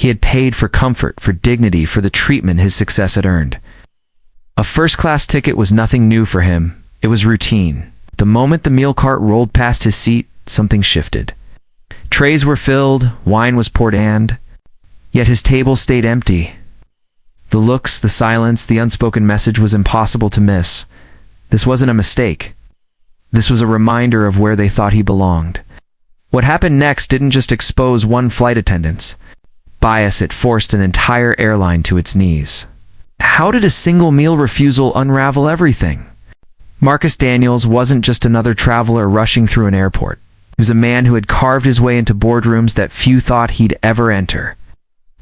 He had paid for comfort, for dignity, for the treatment his success had earned. A first-class ticket was nothing new for him. It was routine. The moment the meal cart rolled past his seat, something shifted. Trays were filled, wine was poured, and yet his table stayed empty. The looks, the silence, the unspoken message was impossible to miss. This wasn't a mistake. This was a reminder of where they thought he belonged. What happened next didn't just expose one flight attendant's bias, it forced an entire airline to its knees. How did a single meal refusal unravel everything? Marcus Daniels wasn't just another traveler rushing through an airport. He was a man who had carved his way into boardrooms that few thought he'd ever enter.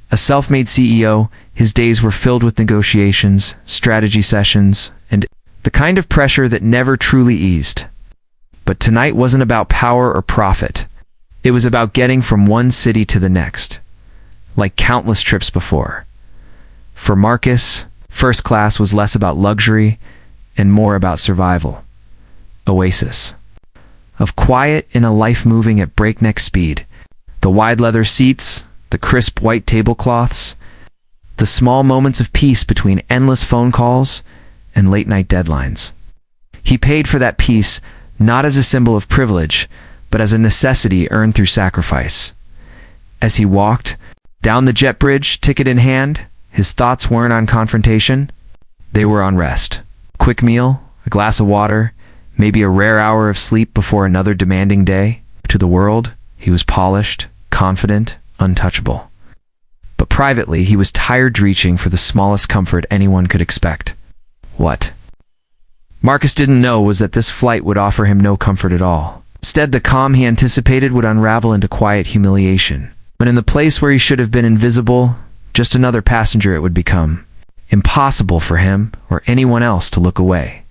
A self-made CEO, his days were filled with negotiations, strategy sessions, and the kind of pressure that never truly eased. But tonight wasn't about power or profit. It was about getting from one city to the next, like countless trips before. For Marcus, first class was less about luxury and more about survival. Oasis of quiet in a life moving at breakneck speed. The wide leather seats, the crisp white tablecloths, the small moments of peace between endless phone calls and late-night deadlines. He paid for that peace not as a symbol of privilege, but as a necessity earned through sacrifice. As he walked down the jet bridge, ticket in hand, his thoughts weren't on confrontation. They were on rest. Quick meal, a glass of water, maybe a rare hour of sleep before another demanding day. To the world, he was polished, confident, untouchable. But privately, he was tired, reaching for the smallest comfort anyone could expect. What Marcus didn't know was that this flight would offer him no comfort at all. Instead, the calm he anticipated would unravel into quiet humiliation. But in the place where he should have been invisible, just another passenger, it would become impossible for him or anyone else to look away.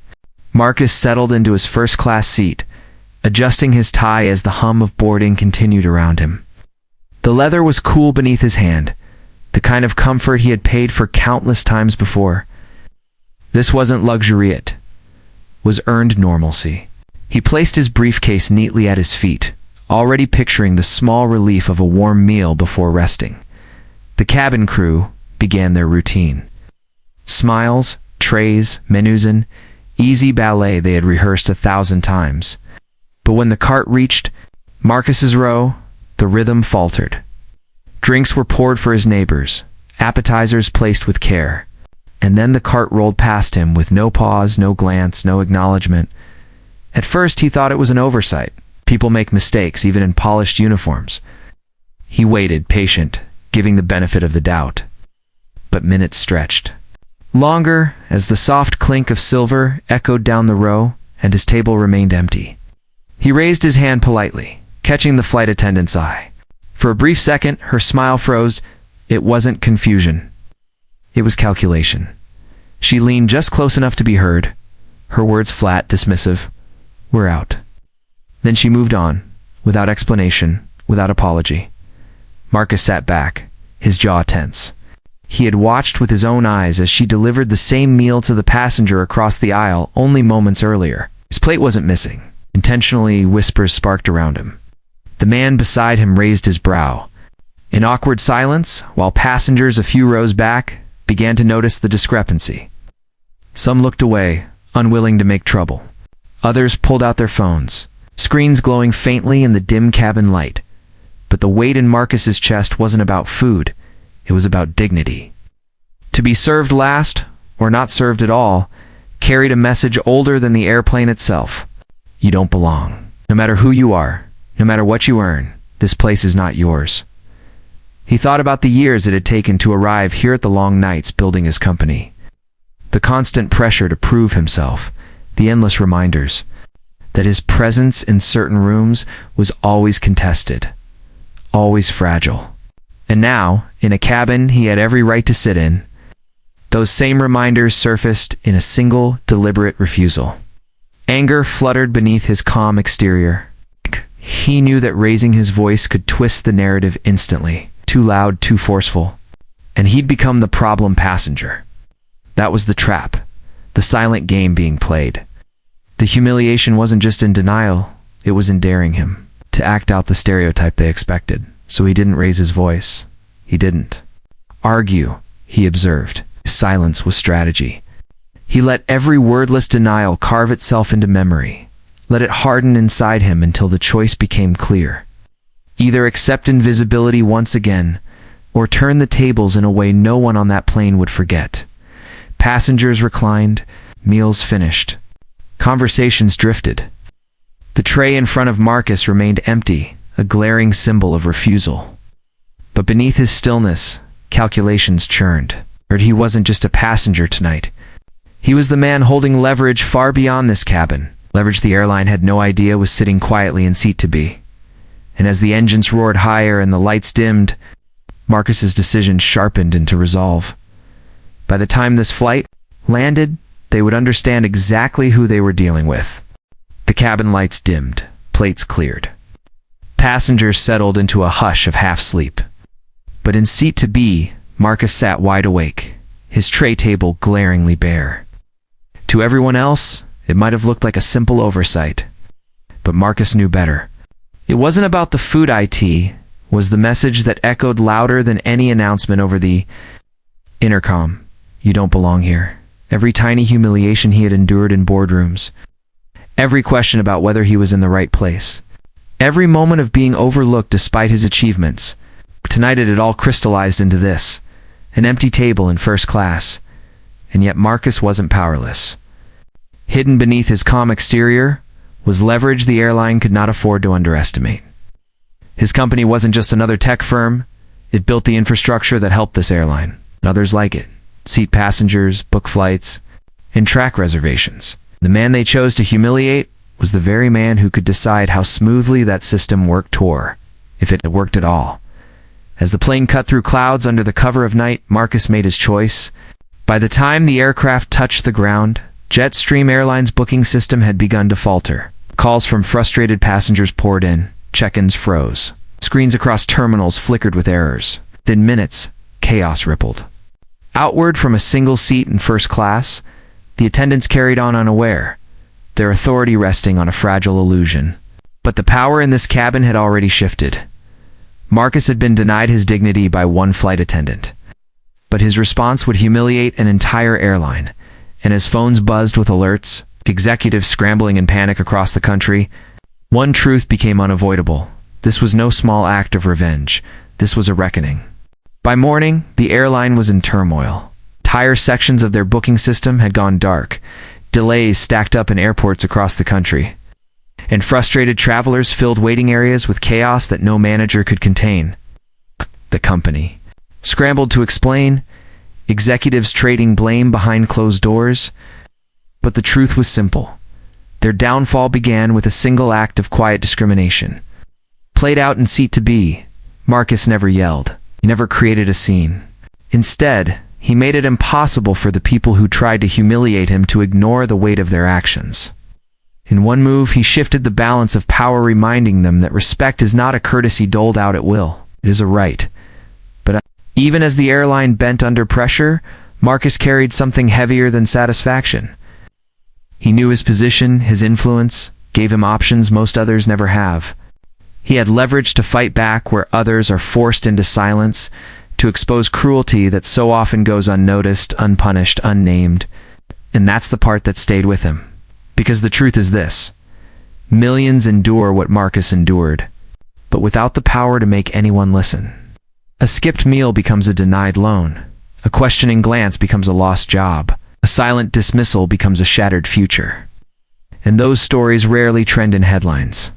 Marcus settled into his first-class seat, adjusting his tie as the hum of boarding continued around him. The leather was cool beneath his hand, the kind of comfort he had paid for countless times before. This wasn't luxury, it was earned normalcy. He placed his briefcase neatly at his feet, already picturing the small relief of a warm meal before resting. The cabin crew began their routine. Smiles, trays, menus, and easy ballet they had rehearsed 1,000 times. But when the cart reached Marcus's row, the rhythm faltered. Drinks were poured for his neighbors, appetizers placed with care, and then the cart rolled past him with no pause, no glance, no acknowledgement. At first he thought it was an oversight. People make mistakes, even in polished uniforms. He waited, patient, giving the benefit of the doubt. But minutes stretched longer as the soft clink of silver echoed down the row and his table remained empty. He raised his hand politely, catching the flight attendant's eye. For a brief second, her smile froze. It wasn't confusion. It was calculation. She leaned just close enough to be heard, her words flat, dismissive. "We're out." Then she moved on, without explanation, without apology. Marcus sat back, his jaw tense. He had watched with his own eyes as she delivered the same meal to the passenger across the aisle only moments earlier. His plate wasn't missing. Intentionally, whispers sparked around him. The man beside him raised his brow. In awkward silence, while passengers a few rows back began to notice the discrepancy. Some looked away, unwilling to make trouble. Others pulled out their phones, screens glowing faintly in the dim cabin light. But the weight in Marcus's chest wasn't about food. It was about dignity. To be served last, or not served at all, carried a message older than the airplane itself. You don't belong. No matter who you are, no matter what you earn, this place is not yours. He thought about the years it had taken to arrive here, at the long nights building his company. The constant pressure to prove himself, the endless reminders that his presence in certain rooms was always contested, always fragile. And now, in a cabin he had every right to sit in, those same reminders surfaced in a single, deliberate refusal. Anger fluttered beneath his calm exterior. He knew that raising his voice could twist the narrative instantly. Too loud, too forceful. And he'd become the problem passenger. That was the trap, the silent game being played. The humiliation wasn't just in denial, it was in daring him to act out the stereotype they expected. So he didn't raise his voice. He didn't. argue, he observed. Silence was strategy. He let every wordless denial carve itself into memory, let it harden inside him until the choice became clear. Either accept invisibility once again, or turn the tables in a way no one on that plane would forget. Passengers reclined, meals finished. Conversations drifted. The tray in front of Marcus remained empty, a glaring symbol of refusal. But beneath his stillness, calculations churned. He wasn't just a passenger tonight. He was the man holding leverage far beyond this cabin, leverage the airline had no idea was sitting quietly in seat to be. And as the engines roared higher and the lights dimmed, Marcus's decision sharpened into resolve. By the time this flight landed, they would understand exactly who they were dealing with. The cabin lights dimmed, plates cleared. Passengers settled into a hush of half-sleep. But in seat to be, Marcus sat wide awake, his tray table glaringly bare. To everyone else, it might have looked like a simple oversight. But Marcus knew better. It wasn't about the food it was the message that echoed louder than any announcement over the intercom. You don't belong here. Every tiny humiliation he had endured in boardrooms. Every question about whether he was in the right place. Every moment of being overlooked despite his achievements. Tonight it had all crystallized into this. An empty table in first class. And yet Marcus wasn't powerless. Hidden beneath his calm exterior was leverage the airline could not afford to underestimate. His company wasn't just another tech firm. It built the infrastructure that helped this airline, and others like it. Seat passengers, book flights, and track reservations. The man they chose to humiliate was the very man who could decide how smoothly that system worked, or if it worked at all. As the plane cut through clouds under the cover of night, Marcus made his choice. By the time the aircraft touched the ground, Jetstream Airlines' booking system had begun to falter. Calls from frustrated passengers poured in. Check-ins froze. Screens across terminals flickered with errors. Within minutes, chaos rippled. Outward from a single seat in first class, the attendants carried on unaware, their authority resting on a fragile illusion. But the power in this cabin had already shifted. Marcus had been denied his dignity by one flight attendant. But his response would humiliate an entire airline, and as phones buzzed with alerts, executives scrambling in panic across the country, one truth became unavoidable. This was no small act of revenge. This was a reckoning. By morning, the airline was in turmoil. Entire sections of their booking system had gone dark. Delays stacked up in airports across the country. And frustrated travelers filled waiting areas with chaos that no manager could contain. The company scrambled to explain, executives trading blame behind closed doors. But the truth was simple. Their downfall began with a single act of quiet discrimination. Played out in seat to be, Marcus never yelled. He never created a scene. Instead, he made it impossible for the people who tried to humiliate him to ignore the weight of their actions. In one move, he shifted the balance of power, reminding them that respect is not a courtesy doled out at will. It is a right. But even as the airline bent under pressure, Marcus carried something heavier than satisfaction. He knew his position, his influence, gave him options most others never have. He had leverage to fight back where others are forced into silence, to expose cruelty that so often goes unnoticed, unpunished, unnamed. And that's the part that stayed with him. Because the truth is this: millions endure what Marcus endured, but without the power to make anyone listen. A skipped meal becomes a denied loan. A questioning glance becomes a lost job. A silent dismissal becomes a shattered future. And those stories rarely trend in headlines.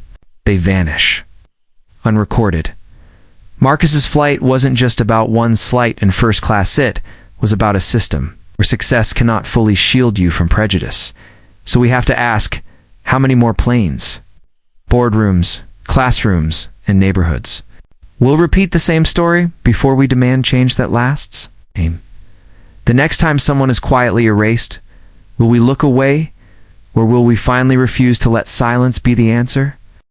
They vanish. Unrecorded. Marcus's flight wasn't just about one slight and first-class sit, was about a system where success cannot fully shield you from prejudice. So we have to ask, how many more planes? Boardrooms, classrooms, and neighborhoods. We'll repeat the same story before we demand change that lasts? Aim. The next time someone is quietly erased, will we look away, or will we finally refuse to let silence be the answer?